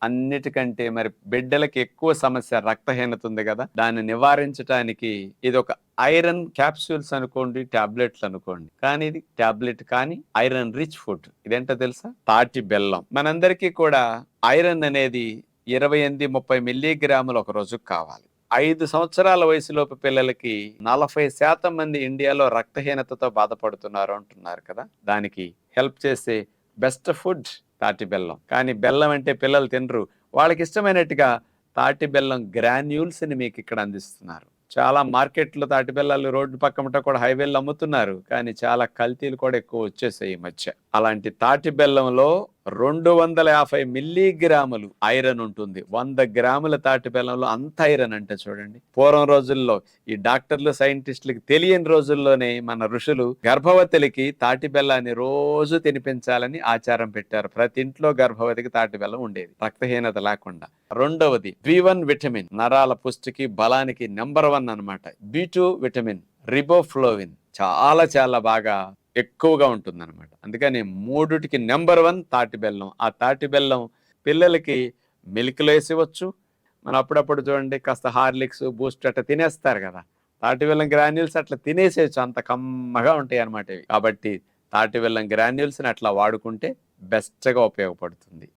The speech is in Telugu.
అన్నిటికంటే మరి బిడ్డలకి ఎక్కువ సమస్య రక్తహీనత ఉంది కదా, దాన్ని నివారించడానికి ఇది ఒక ఐరన్ క్యాప్సూల్స్ అనుకోండి, టాబ్లెట్లు అనుకోండి, కానీ ఇది టాబ్లెట్ కానీ ఐరన్ రిచ్ ఫుడ్. ఇదేంటో తెలుసా? తాటి బెల్లం. మనందరికీ కూడా ఐరన్ అనేది 28-30 మిల్లీగ్రాములు ఒక రోజుకు కావాలి. 5 సంవత్సరాల వయసులోపు పిల్లలకి 40% మంది ఇండియాలో రక్తహీనతతో బాధపడుతున్నారు అంటున్నారు కదా. దానికి హెల్ప్ చేసే బెస్ట్ ఫుడ్ తాటి బెల్లం. కానీ బెల్లం అంటే పిల్లలు తినరు. వాళ్ళకి ఇష్టమైనట్టుగా తాటి బెల్లం గ్రాన్యూల్స్ ని మీకు ఇక్కడ అందిస్తున్నారు. చాలా మార్కెట్లో తాటి బెల్లాలు రోడ్డు పక్కమట కూడా హైవేలు అమ్ముతున్నారు, కానీ చాలా కల్తీలు కూడా ఎక్కువ వచ్చేసాయి ఈ మధ్య. అలాంటి తాటి బెల్లంలో 250 మిల్లీగ్రాములు ఐరన్ ఉంటుంది. 100 గ్రాముల తాటి బెల్లంలో అంత ఐరన్ అంటే చూడండి. పూర్వం రోజుల్లో ఈ డాక్టర్లు సైంటిస్టులకి తెలియని రోజుల్లోనే మన ఋషులు గర్భవతులకి తాటి బెల్లాన్ని రోజు తినిపించాలని ఆచారం పెట్టారు. ప్రతి ఇంట్లో గర్భవతికి తాటి బెల్లం ఉండేది, రక్తహీనత లేకుండా. రెండవది B1 విటమిన్, నరాల పుష్టికి బలానికి నెంబర్ 1 అన్నమాట. B2 విటమిన్ రిబోఫ్లోవిన్ చాలా చాలా బాగా ఎక్కువగా ఉంటుందన్నమాట. అందుకని మూడుటికి నెంబర్ 1 తాటి బెల్లం. ఆ తాటి బెల్లం పిల్లలకి మిల్క్లో వేసివచ్చు. మనం అప్పుడప్పుడు చూడండి కాస్త హార్లిక్స్, బూస్ట్ అట్లా తినేస్తారు కదా, తాటి బెల్లం గ్రాన్యూల్స్ అట్లా తినేసేయచ్చు, అంత కమ్మగా ఉంటాయి అన్నమాట ఇవి. కాబట్టి తాటి బెల్లం గ్రాన్యూల్స్ని అట్లా వాడుకుంటే బెస్ట్గా ఉపయోగపడుతుంది.